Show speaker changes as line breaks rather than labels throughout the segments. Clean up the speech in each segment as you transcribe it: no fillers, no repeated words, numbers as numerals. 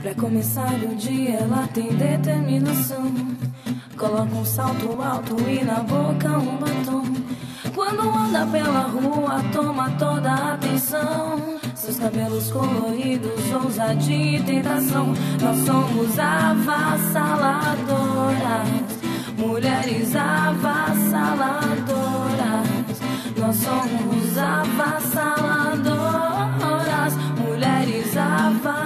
Pra começar o dia ela tem determinação. Coloca um salto alto e na boca um batom. Quando anda pela rua toma toda a atenção. Seus cabelos coloridos, ousadia e tentação. Nós somos avassaladoras, mulheres avassaladoras. Nós somos avassaladoras, mulheres avassaladoras.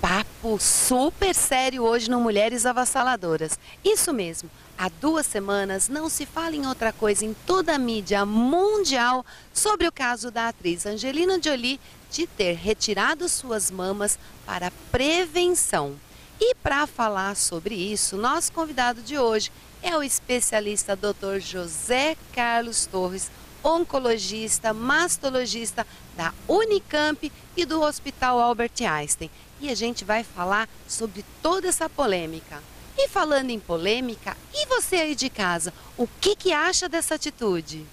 Papo super sério hoje no Mulheres Avassaladoras. Isso mesmo, há 2 semanas não se fala em outra coisa em toda a mídia mundial sobre o caso da atriz Angelina Jolie de ter retirado suas mamas para prevenção. E para falar sobre isso, nosso convidado de hoje é o especialista Dr. José Carlos Torres, oncologista, mastologista da Unicamp e do Hospital Albert Einstein. E a gente vai falar sobre toda essa polêmica. E falando em polêmica, e você aí de casa, o que acha dessa atitude?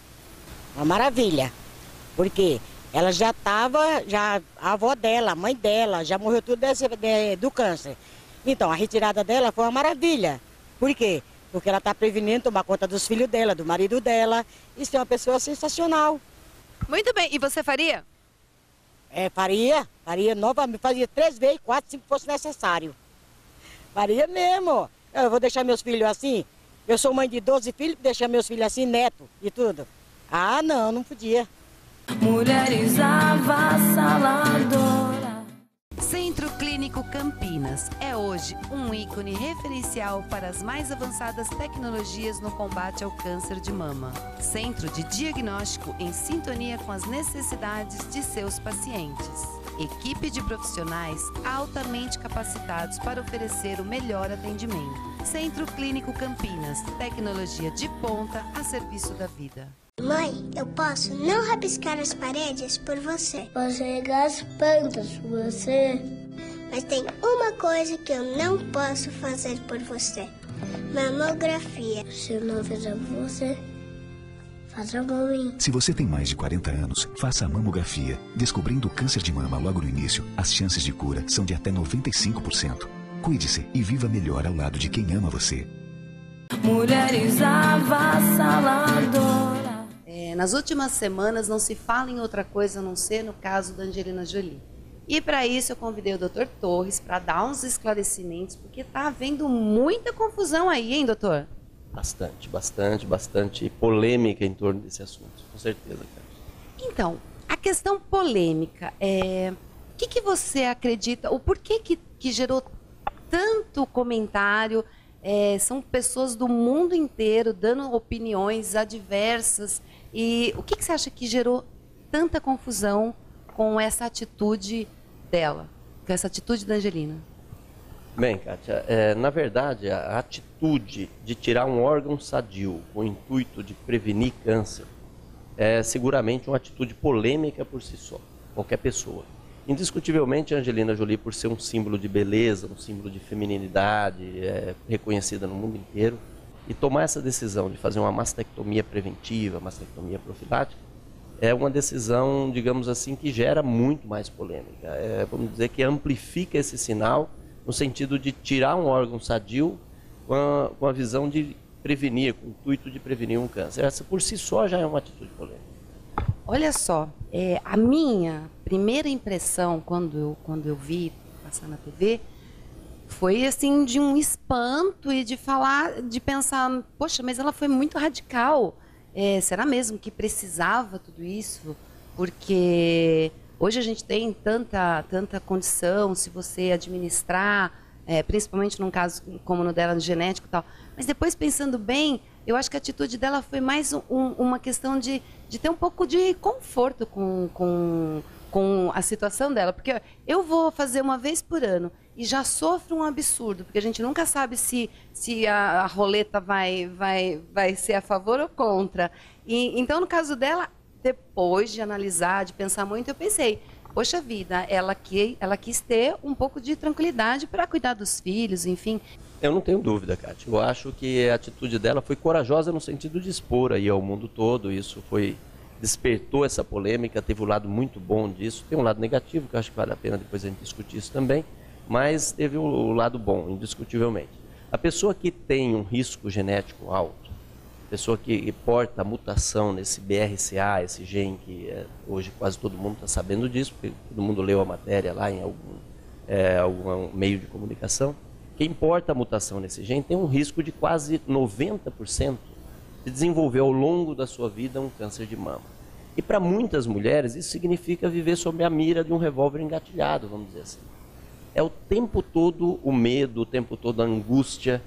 Uma maravilha, porque ela já estava, a avó dela, a mãe dela, já morreu tudo do câncer. Então, a retirada dela foi uma maravilha. Por quê? Porque ela está prevenindo tomar conta dos filhos dela, do marido dela. Isso é uma pessoa sensacional.
Muito bem, e você faria?
Faria novamente, fazia 3 vezes, 4, 5 fosse necessário. Faria mesmo. Eu vou deixar meus filhos assim. Eu sou mãe de 12 filhos, deixar meus filhos assim, neto e tudo. Ah, não podia.
Mulheres avassaladoras.
Centro Clínico Campinas é hoje um ícone referencial para as mais avançadas tecnologias no combate ao câncer de mama. Centro de diagnóstico em sintonia com as necessidades de seus pacientes. Equipe de profissionais altamente capacitados para oferecer o melhor atendimento. Centro Clínico Campinas, tecnologia de ponta a serviço da vida.
Mãe, eu posso não rabiscar as paredes por você.
Posso regar as plantas por você.
Mas tem uma coisa que eu não posso fazer por você. Mamografia.
Se eu não fizer por você, faça por mim.
Se você tem mais de 40 anos, faça a mamografia. Descobrindo o câncer de mama logo no início, as chances de cura são de até 95%. Cuide-se e viva melhor ao lado de quem ama você.
Mulheres avassaladoras.
Nas últimas semanas não se fala em outra coisa a não ser no caso da Angelina Jolie. E para isso eu convidei o Dr. Torres para dar uns esclarecimentos, porque está havendo muita confusão aí, hein, doutor?
Bastante polêmica em torno desse assunto, com certeza, cara.
Então, a questão polêmica, o que você acredita, o porquê que gerou tanto comentário? São pessoas do mundo inteiro dando opiniões adversas. E o que você acha que gerou tanta confusão com essa atitude dela, com essa atitude da Angelina?
Bem, Kátia, na verdade, a atitude de tirar um órgão sadio com o intuito de prevenir câncer é seguramente uma atitude polêmica por si só, qualquer pessoa. Indiscutivelmente, a Angelina Jolie, por ser um símbolo de beleza, um símbolo de feminilidade, reconhecida no mundo inteiro, e tomar essa decisão de fazer uma mastectomia preventiva, mastectomia profilática, é uma decisão, digamos assim, que gera muito mais polêmica. Vamos dizer que amplifica esse sinal no sentido de tirar um órgão sadio com a visão de prevenir, com o intuito de prevenir um câncer. Essa por si só já é uma atitude polêmica.
Olha só, a minha primeira impressão quando eu vi passar na TV foi assim de um espanto e de pensar, poxa, mas ela foi muito radical. Será mesmo que precisava tudo isso? Porque hoje a gente tem tanta condição, se você administrar, principalmente num caso como no dela, no genético e tal. Mas depois, pensando bem, eu acho que a atitude dela foi mais uma questão de ter um pouco de conforto com a situação dela. Porque eu vou fazer uma vez por ano e já sofro um absurdo, porque a gente nunca sabe se a roleta vai ser a favor ou contra. Então, no caso dela, depois de analisar, de pensar muito, eu pensei, poxa vida, ela quis ter um pouco de tranquilidade para cuidar dos filhos, enfim.
Eu não tenho dúvida, Kátia. Eu acho que a atitude dela foi corajosa no sentido de expor aí ao mundo todo. Isso foi despertou essa polêmica, teve um lado muito bom disso, tem um lado negativo, que eu acho que vale a pena depois a gente discutir isso também, mas teve o lado bom, indiscutivelmente. A pessoa que tem um risco genético alto, a pessoa que porta a mutação nesse BRCA, esse gene que hoje quase todo mundo está sabendo disso, porque todo mundo leu a matéria lá em algum meio de comunicação, quem porta a mutação nesse gene tem um risco de quase 90% de desenvolver ao longo da sua vida um câncer de mama. E para muitas mulheres isso significa viver sob a mira de um revólver engatilhado, vamos dizer assim. É o tempo todo o medo, o tempo todo a angústia,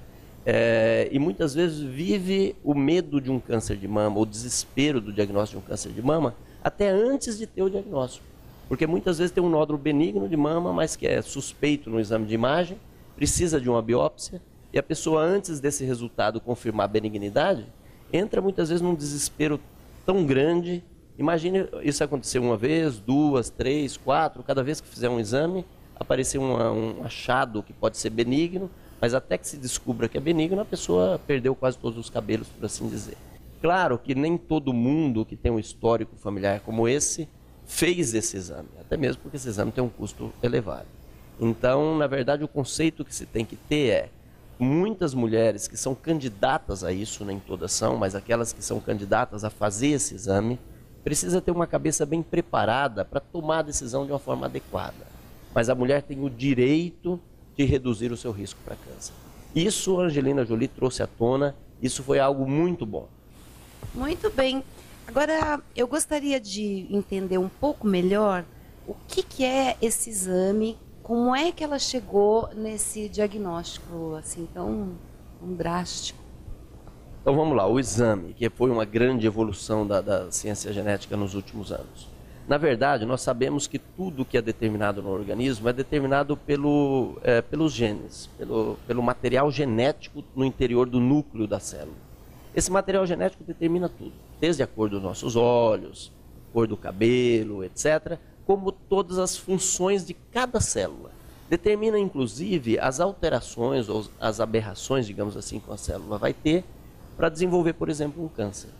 e muitas vezes vive o medo de um câncer de mama, o desespero do diagnóstico de um câncer de mama, até antes de ter o diagnóstico. Porque muitas vezes tem um nódulo benigno de mama, mas que é suspeito no exame de imagem, precisa de uma biópsia, e a pessoa antes desse resultado confirmar a benignidade, entra muitas vezes num desespero tão grande. Imagine isso acontecer uma vez, duas, três, quatro, cada vez que fizer um exame, aparecer um achado que pode ser benigno, mas até que se descubra que é benigno, a pessoa perdeu quase todos os cabelos, por assim dizer. Claro que nem todo mundo que tem um histórico familiar como esse fez esse exame, até mesmo porque esse exame tem um custo elevado. Então, na verdade, o conceito que se tem que ter é muitas mulheres que são candidatas a isso, nem todas são, mas aquelas que são candidatas a fazer esse exame, precisa ter uma cabeça bem preparada para tomar a decisão de uma forma adequada. Mas a mulher tem o direito de reduzir o seu risco para câncer. Isso a Angelina Jolie trouxe à tona, isso foi algo muito bom.
Muito bem. Agora, eu gostaria de entender um pouco melhor o que é esse exame, como é que ela chegou nesse diagnóstico assim tão drástico.
Então vamos lá, o exame, que foi uma grande evolução da ciência genética nos últimos anos. Na verdade, nós sabemos que tudo que é determinado no organismo é determinado pelos genes, pelo material genético no interior do núcleo da célula. Esse material genético determina tudo, desde a cor dos nossos olhos, cor do cabelo, etc., como todas as funções de cada célula. Determina, inclusive, as alterações ou as aberrações, digamos assim, que a célula vai ter para desenvolver, por exemplo, um câncer.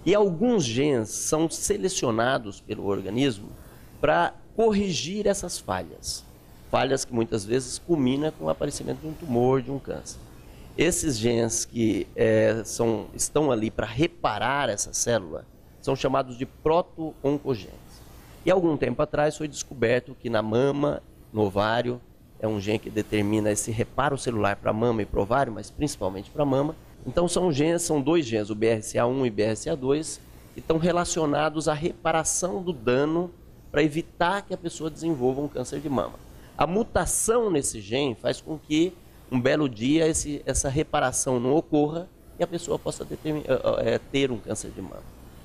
E alguns genes são selecionados pelo organismo para corrigir essas falhas. Falhas que muitas vezes culminam com o aparecimento de um tumor, de um câncer. Esses genes que estão ali para reparar essa célula são chamados de proto-oncogenes. E algum tempo atrás foi descoberto que na mama, no ovário, é um gene que determina esse reparo celular para a mama e para o ovário, mas principalmente para a mama. Então são dois genes, o BRCA1 e o BRCA2, que estão relacionados à reparação do dano para evitar que a pessoa desenvolva um câncer de mama. A mutação nesse gene faz com que um belo dia essa reparação não ocorra e a pessoa possa ter um câncer de mama.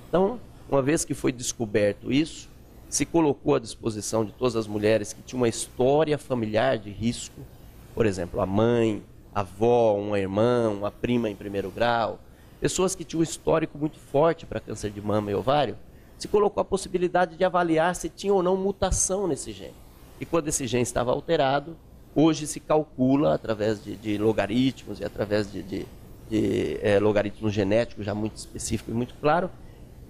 Então, uma vez que foi descoberto isso, se colocou à disposição de todas as mulheres que tinham uma história familiar de risco, por exemplo, a mãe, a avó, uma irmã, uma prima em primeiro grau, pessoas que tinham um histórico muito forte para câncer de mama e ovário, se colocou a possibilidade de avaliar se tinha ou não mutação nesse gene. E quando esse gene estava alterado, hoje se calcula através de logaritmos e através de logaritmos genéticos já muito específico e muito claro.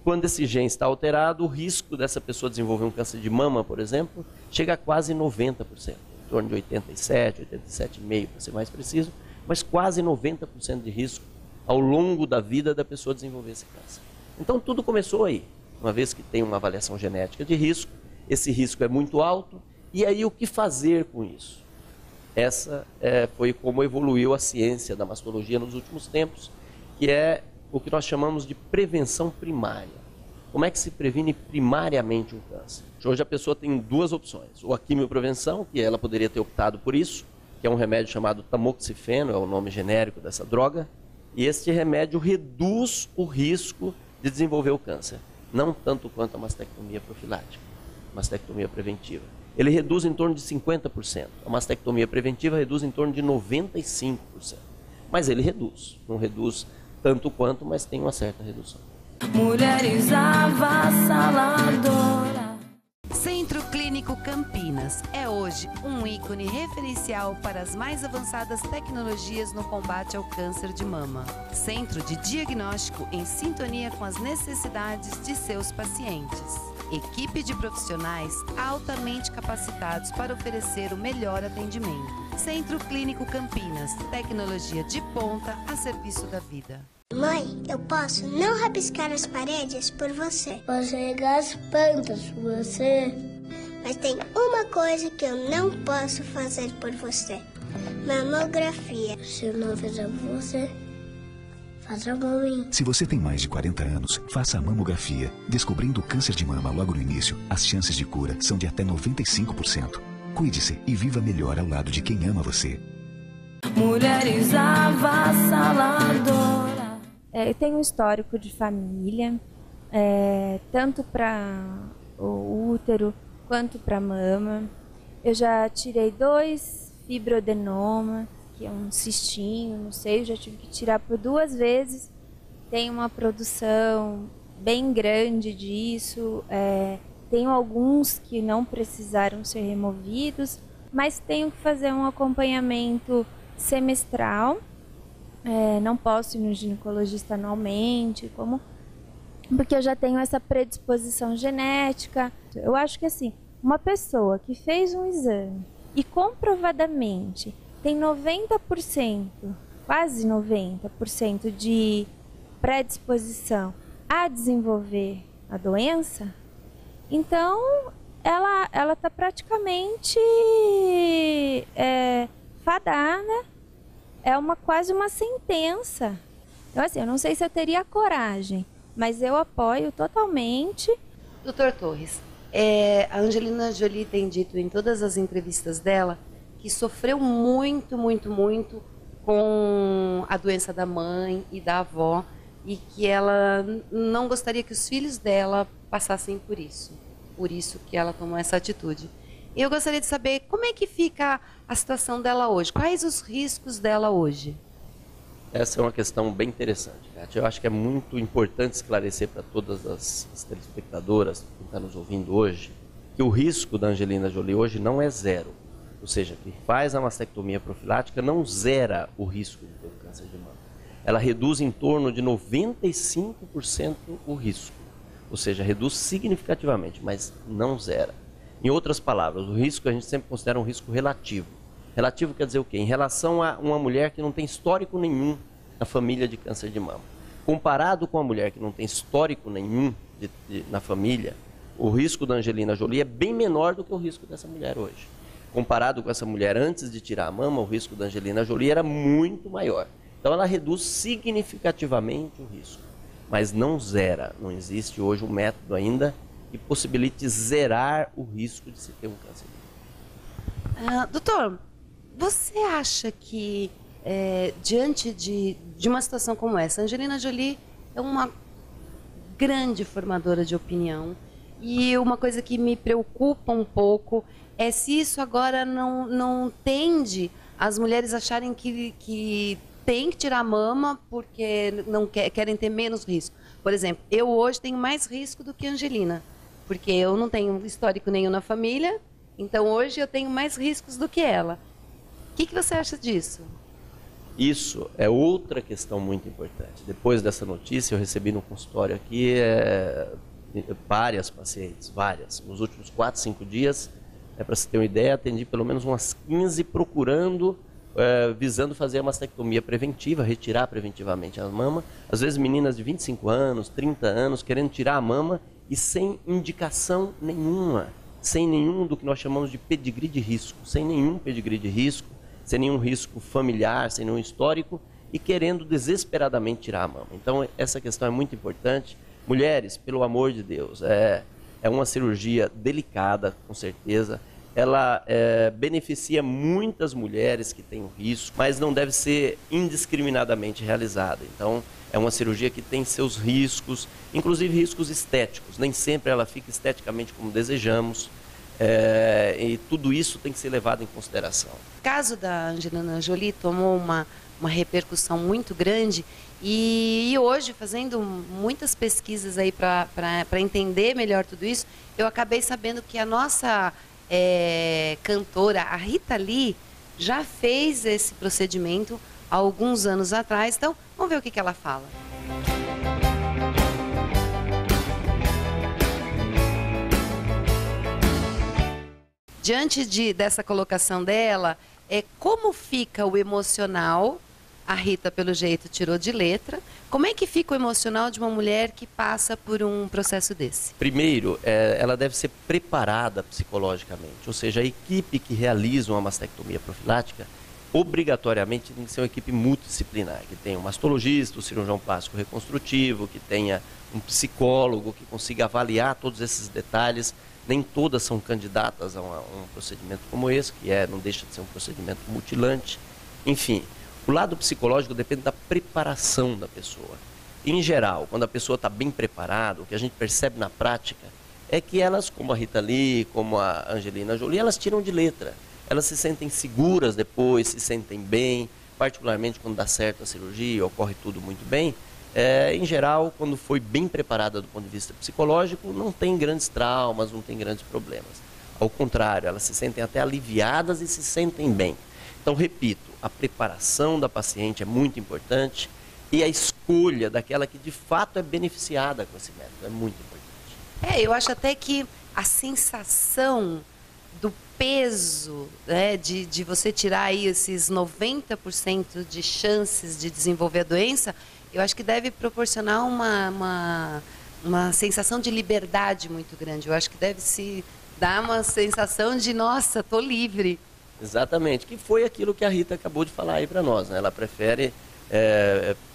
Quando esse gene está alterado, o risco dessa pessoa desenvolver um câncer de mama, por exemplo, chega a quase 90%, em torno de 87, 87,5% para ser mais preciso, mas quase 90% de risco ao longo da vida da pessoa desenvolver esse câncer. Então tudo começou aí, uma vez que tem uma avaliação genética de risco, esse risco é muito alto, e aí o que fazer com isso? Essa foi como evoluiu a ciência da mastologia nos últimos tempos, que é o que nós chamamos de prevenção primária. Como é que se previne primariamente um câncer? Hoje a pessoa tem duas opções, ou a quimioprevenção, que ela poderia ter optado por isso, que é um remédio chamado tamoxifeno, é o nome genérico dessa droga, e este remédio reduz o risco de desenvolver o câncer, não tanto quanto a mastectomia profilática, mastectomia preventiva. Ele reduz em torno de 50%, a mastectomia preventiva reduz em torno de 95%, mas ele reduz, não reduz tanto quanto, mas tem uma certa redução.
Mulheres avassaladoras.
Centro Clínico Clínico Campinas é hoje um ícone referencial para as mais avançadas tecnologias no combate ao câncer de mama. Centro de diagnóstico em sintonia com as necessidades de seus pacientes. Equipe de profissionais altamente capacitados para oferecer o melhor atendimento. Centro Clínico Campinas, tecnologia de ponta a serviço da vida.
Mãe, eu posso não rabiscar as paredes por você.
Posso regar as plantas por você.
Mas tem uma coisa que eu não posso fazer por você. Mamografia.
Se eu não fizer por você, faça por mim.
Se você tem mais de 40 anos, faça a mamografia. Descobrindo o câncer de mama logo no início, as chances de cura são de até 95%. Cuide-se e viva melhor ao lado de quem ama você.
Mulheres avassaladoras.
Eu tenho um histórico de família, tanto para o útero quanto para a mama. Eu já tirei 2 fibroadenoma, que é um cistinho no seio, já tive que tirar por 2 vezes. Tem uma produção bem grande disso, tenho alguns que não precisaram ser removidos, mas tenho que fazer um acompanhamento semestral. Não posso ir no ginecologista anualmente, porque eu já tenho essa predisposição genética. Eu acho que assim, uma pessoa que fez um exame e comprovadamente tem 90%, quase 90% de predisposição a desenvolver a doença, então ela está praticamente fadada. É quase uma sentença. Então, assim, eu não sei se eu teria coragem, mas eu apoio totalmente.
Doutor Torres, a Angelina Jolie tem dito em todas as entrevistas dela que sofreu muito, muito, muito com a doença da mãe e da avó e que ela não gostaria que os filhos dela passassem por isso que ela tomou essa atitude. Eu gostaria de saber como é que fica a situação dela hoje, quais os riscos dela hoje?
Essa é uma questão bem interessante, Kátia. Eu acho que é muito importante esclarecer para todas as telespectadoras que estão nos ouvindo hoje que o risco da Angelina Jolie hoje não é 0. Ou seja, que faz a mastectomia profilática não zera o risco de ter câncer de mama. Ela reduz em torno de 95% o risco. Ou seja, reduz significativamente, mas não zera. Em outras palavras, o risco a gente sempre considera um risco relativo. Relativo quer dizer o quê? Em relação a uma mulher que não tem histórico nenhum na família de câncer de mama. Comparado com a mulher que não tem histórico nenhum na família, o risco da Angelina Jolie é bem menor do que o risco dessa mulher hoje. Comparado com essa mulher antes de tirar a mama, o risco da Angelina Jolie era muito maior. Então ela reduz significativamente o risco, mas não zera. Não existe hoje um método ainda que possibilite zerar o risco de se ter um câncer de mama.
Doutor, você acha que diante de uma situação como essa, a Angelina Jolie é uma grande formadora de opinião e uma coisa que me preocupa um pouco é se isso agora não tende as mulheres acharem que tem que tirar a mama porque não querem ter menos risco. Por exemplo, eu hoje tenho mais risco do que a Angelina, porque eu não tenho histórico nenhum na família, então hoje eu tenho mais riscos do que ela. O que você acha disso?
Isso é outra questão muito importante. Depois dessa notícia, eu recebi no consultório aqui várias pacientes, várias. Nos últimos 4, 5 dias, para você ter uma ideia, atendi pelo menos umas 15 procurando, visando fazer a mastectomia preventiva, retirar preventivamente a mama. Às vezes meninas de 25 anos, 30 anos, querendo tirar a mama e sem indicação nenhuma, sem nenhum do que nós chamamos de pedigree de risco, sem nenhum pedigree de risco, sem nenhum risco familiar, sem nenhum histórico e querendo desesperadamente tirar a mama. Então essa questão é muito importante. Mulheres, pelo amor de Deus, é uma cirurgia delicada, com certeza. Ela beneficia muitas mulheres que têm o risco, mas não deve ser indiscriminadamente realizada. Então, é uma cirurgia que tem seus riscos, inclusive riscos estéticos. Nem sempre ela fica esteticamente como desejamos. E tudo isso tem que ser levado em consideração.
O caso da Angelina Jolie tomou uma repercussão muito grande e hoje, fazendo muitas pesquisas aí para entender melhor tudo isso, eu acabei sabendo que a nossa cantora, a Rita Lee, já fez esse procedimento há alguns anos atrás. Então, vamos ver o que ela fala. Diante dessa colocação dela, como fica o emocional? A Rita, pelo jeito, tirou de letra. Como é que fica o emocional de uma mulher que passa por um processo desse?
Primeiro, ela deve ser preparada psicologicamente. Ou seja, a equipe que realiza uma mastectomia profilática, obrigatoriamente tem que ser uma equipe multidisciplinar, que tenha um mastologista, um cirurgião plástico reconstrutivo, que tenha um psicólogo que consiga avaliar todos esses detalhes. Nem todas são candidatas a um procedimento como esse, que não deixa de ser um procedimento mutilante. Enfim, o lado psicológico depende da preparação da pessoa. Em geral, quando a pessoa está bem preparada, o que a gente percebe na prática é que elas, como a Rita Lee, como a Angelina Jolie, elas tiram de letra. Elas se sentem seguras depois, se sentem bem, particularmente quando dá certo a cirurgia, ocorre tudo muito bem. Em geral, quando foi bem preparada do ponto de vista psicológico, não tem grandes traumas, não tem grandes problemas. Ao contrário, elas se sentem até aliviadas e se sentem bem. Então, repito, a preparação da paciente é muito importante e a escolha daquela que de fato é beneficiada com esse método é muito importante.
Eu acho até que a sensação do peso, né, de você tirar aí esses 90% de chances de desenvolver a doença, eu acho que deve proporcionar uma sensação de liberdade muito grande. Eu acho que deve se dar uma sensação de, nossa, tô livre.
Exatamente, que foi aquilo que a Rita acabou de falar aí para nós, né? Ela prefere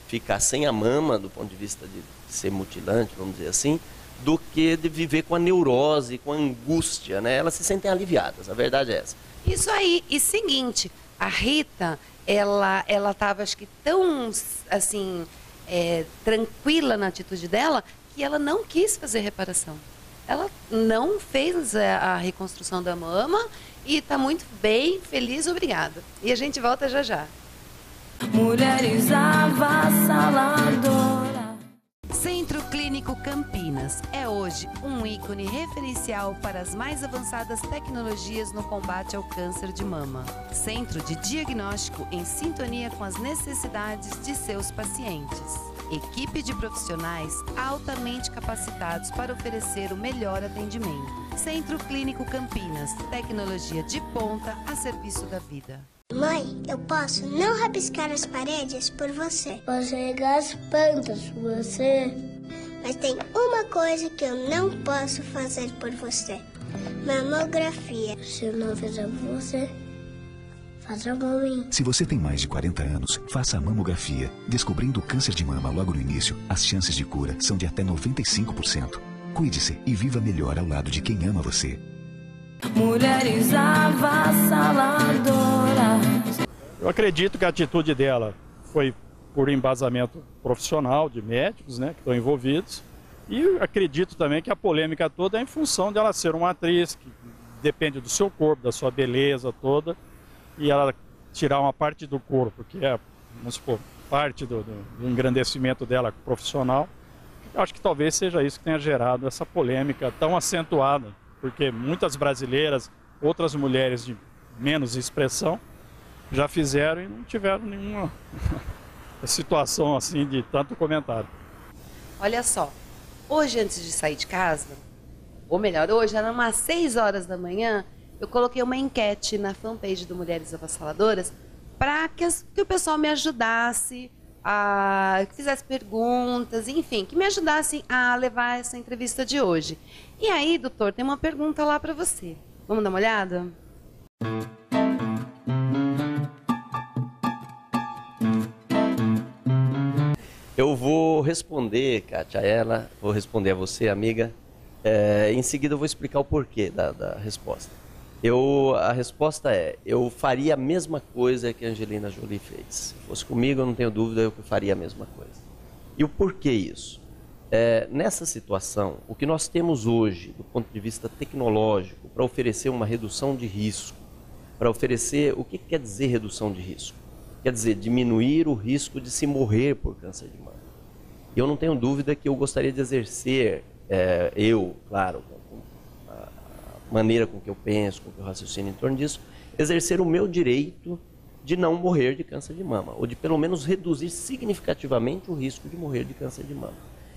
ficar sem a mama, do ponto de vista de ser mutilante, vamos dizer assim, do que de viver com a neurose, com a angústia, né? Elas se sentem aliviadas, a verdade é essa.
Isso aí. E seguinte, a Rita, ela estava, acho que, tão, assim, tranquila na atitude dela, que ela não quis fazer reparação. Ela não fez a reconstrução da mama e está muito bem, feliz, obrigada. E a gente volta já já.
Mulheres avassaladoras.
Centro Clínico Campinas é hoje um ícone referencial para as mais avançadas tecnologias no combate ao câncer de mama. Centro de diagnóstico em sintonia com as necessidades de seus pacientes. Equipe de profissionais altamente capacitados para oferecer o melhor atendimento. Centro Clínico Campinas, tecnologia de ponta a serviço da vida.
Mãe, eu posso não rabiscar as paredes por você.
Posso regar as plantas por você.
Mas tem uma coisa que eu não posso fazer por você. Mamografia.
Se eu não fizer por você, faça por mim.
Se você tem mais de 40 anos, faça a mamografia. Descobrindo o câncer de mama logo no início, as chances de cura são de até 95%. Cuide-se e viva melhor ao lado de quem ama você.
Mulheres avassaladoras.
Eu acredito que a atitude dela foi por embasamento profissional de médicos, né, que estão envolvidos. E acredito também que a polêmica toda é em função dela ser uma atriz que depende do seu corpo, da sua beleza toda, e ela tirar uma parte do corpo, que é, vamos supor, parte do engrandecimento dela profissional. Eu acho que talvez seja isso que tenha gerado essa polêmica tão acentuada, porque muitas brasileiras, outras mulheres de menos expressão, já fizeram e não tiveram nenhuma situação assim de tanto comentário.
Olha só, hoje antes de sair de casa, ou melhor, hoje era umas 6 horas da manhã, eu coloquei uma enquete na fanpage do Mulheres Avassaladoras para que o pessoal me ajudasse, que fizesse perguntas, enfim, que me ajudassem a levar essa entrevista de hoje. E aí, doutor, tem uma pergunta lá para você. Vamos dar uma olhada?
Eu vou responder, Kátia, a ela, vou responder a você, amiga. Em seguida eu vou explicar o porquê da resposta. A resposta é, eu faria a mesma coisa que a Angelina Jolie fez. Se fosse comigo, eu não tenho dúvida, eu faria a mesma coisa. E o porquê isso? Nessa situação, o que nós temos hoje, do ponto de vista tecnológico, para oferecer uma redução de risco, para oferecer, o que quer dizer redução de risco? Quer dizer, diminuir o risco de se morrer por câncer de mama. E eu não tenho dúvida que eu gostaria de exercer, claro, maneira com que eu penso, com que eu raciocino em torno disso, exercer o meu direito de não morrer de câncer de mama, ou de pelo menos reduzir significativamente o risco de morrer de câncer de mama,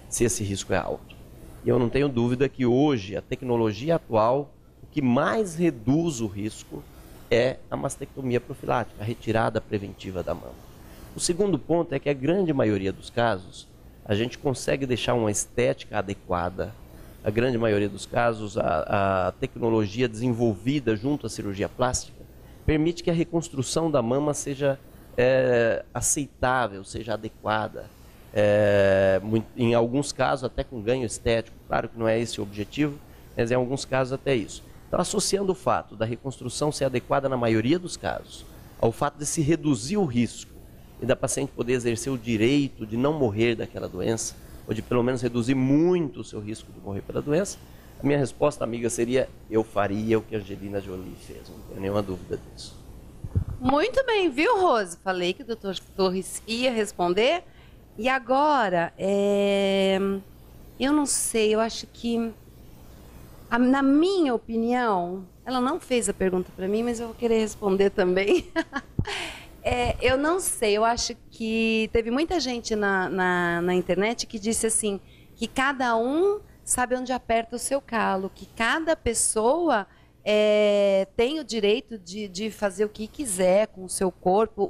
se esse risco é alto. E eu não tenho dúvida que hoje, a tecnologia atual, o que mais reduz o risco é a mastectomia profilática, a retirada preventiva da mama. O segundo ponto é que a grande maioria dos casos, a gente consegue deixar uma estética adequada. A grande maioria dos casos, a tecnologia desenvolvida junto à cirurgia plástica permite que a reconstrução da mama seja aceitável, seja adequada. Em alguns casos até com ganho estético, claro que não é esse o objetivo, mas em alguns casos até isso. Então, associando o fato da reconstrução ser adequada na maioria dos casos, ao fato de se reduzir o risco e da paciente poder exercer o direito de não morrer daquela doença, ou de pelo menos reduzir muito o seu risco de morrer pela doença, a minha resposta, amiga, seria: eu faria o que a Angelina Jolie fez, não tenho nenhuma dúvida disso.
Muito bem, viu, Rose? Falei que o Dr. Torres ia responder. E agora, eu não sei, eu acho que, na minha opinião, ela não fez a pergunta para mim, mas eu vou querer responder também. Eu não sei, eu acho que teve muita gente na internet que disse assim, que cada um sabe onde aperta o seu calo, que cada pessoa tem o direito de fazer o que quiser com o seu corpo,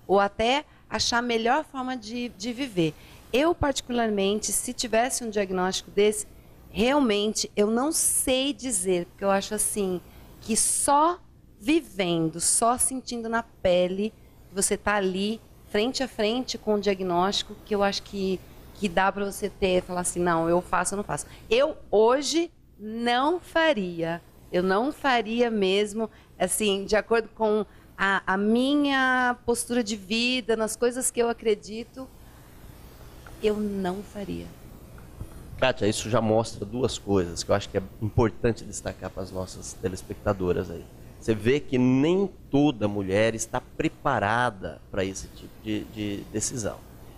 ou até achar a melhor forma de viver. Eu, particularmente, se tivesse um diagnóstico desse, realmente eu não sei dizer, porque eu acho assim, que só vivendo, só sentindo na pele, você está ali, frente a frente com o diagnóstico, que eu acho que dá para você falar assim, não, eu faço ou não faço. Eu, hoje, não faria. Eu não faria mesmo, assim, de acordo com a minha postura de vida, nas coisas que eu acredito, eu não faria.
Kátia, isso já mostra duas coisas que eu acho que é importante destacar para as nossas telespectadoras aí. Você vê que nem toda mulher está preparada para esse tipo de decisão.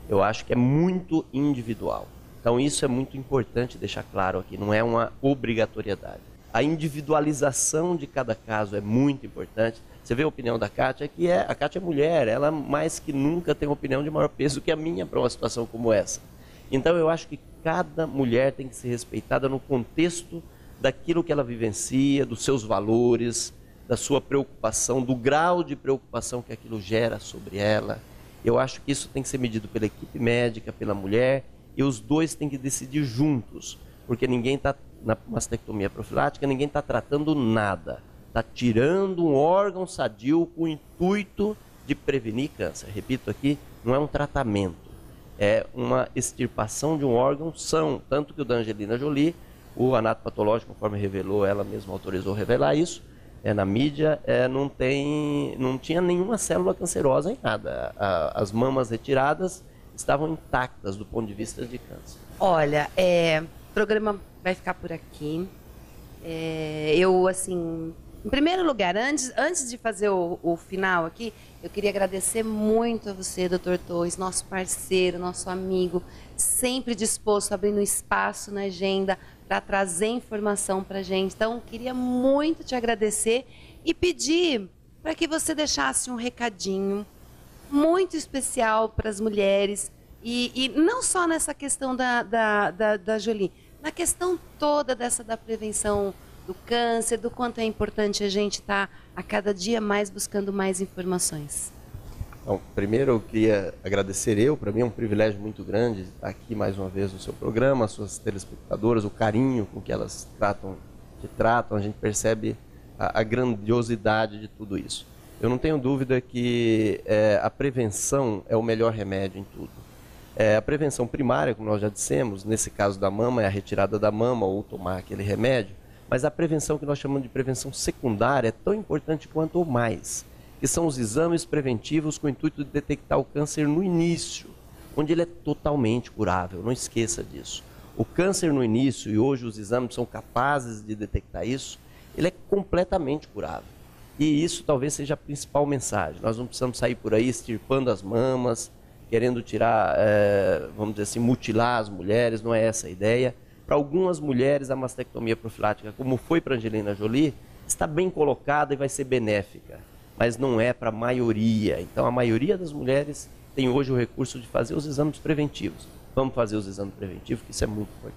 Eu acho que é muito individual. Então isso é muito importante deixar claro aqui, não é uma obrigatoriedade. A individualização de cada caso é muito importante. Você vê a opinião da Kátia, que a Kátia é mulher, ela mais que nunca tem uma opinião de maior peso que a minha para uma situação como essa. Então eu acho que cada mulher tem que ser respeitada no contexto daquilo que ela vivencia, dos seus valores, da sua preocupação, do grau de preocupação que aquilo gera sobre ela. Eu acho que isso tem que ser medido pela equipe médica, pela mulher, e os dois têm que decidir juntos, porque ninguém está, na mastectomia profilática, ninguém está tratando nada. Está tirando um órgão sadio com o intuito de prevenir câncer. Repito aqui, não é um tratamento, é uma extirpação de um órgão são. Tanto que o da Angelina Jolie, o anatopatológico, conforme revelou, ela mesma autorizou revelar isso, na mídia, não tinha nenhuma célula cancerosa em nada. As mamas retiradas estavam intactas do ponto de vista de câncer.
Olha, o programa vai ficar por aqui. Eu, assim, em primeiro lugar, antes de fazer o final aqui, eu queria agradecer muito a você, Dr. Torres, nosso parceiro, nosso amigo, sempre disposto, abrindo espaço na agenda para trazer informação para a gente. Então, queria muito te agradecer e pedir para que você deixasse um recadinho muito especial para as mulheres, e não só nessa questão da Jolie, na questão toda da prevenção do câncer, do quanto é importante a gente estar a cada dia mais buscando mais informações.
Bom, primeiro eu queria agradecer para mim é um privilégio muito grande estar aqui mais uma vez no seu programa, as suas telespectadoras, o carinho com que elas te tratam, a gente percebe a grandiosidade de tudo isso. Eu não tenho dúvida que a prevenção é o melhor remédio em tudo. A prevenção primária, como nós já dissemos, nesse caso da mama, é a retirada da mama ou tomar aquele remédio, mas a prevenção que nós chamamos de prevenção secundária é tão importante quanto ou mais, que são os exames preventivos com o intuito de detectar o câncer no início, onde ele é totalmente curável, não esqueça disso. O câncer no início, e hoje os exames são capazes de detectar isso, ele é completamente curável. E isso talvez seja a principal mensagem. Nós não precisamos sair por aí extirpando as mamas, querendo tirar, vamos dizer assim, mutilar as mulheres, não é essa a ideia. Para algumas mulheres, a mastectomia profilática, como foi para Angelina Jolie, está bem colocada e vai ser benéfica, mas não é para a maioria. Então, a maioria das mulheres tem hoje o recurso de fazer os exames preventivos. Vamos fazer os exames preventivos, que isso é muito importante.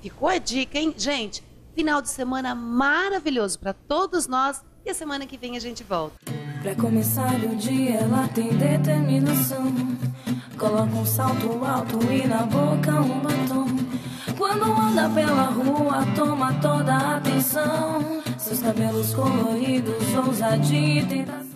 Ficou a dica, hein? Gente, final de semana maravilhoso para todos nós e a semana que vem a gente volta.
Pra começar o dia ela tem determinação. Coloca um salto alto e na boca um batom. Quando anda pela rua toma toda a atenção. Seus cabelos coloridos, ousadia e tentação.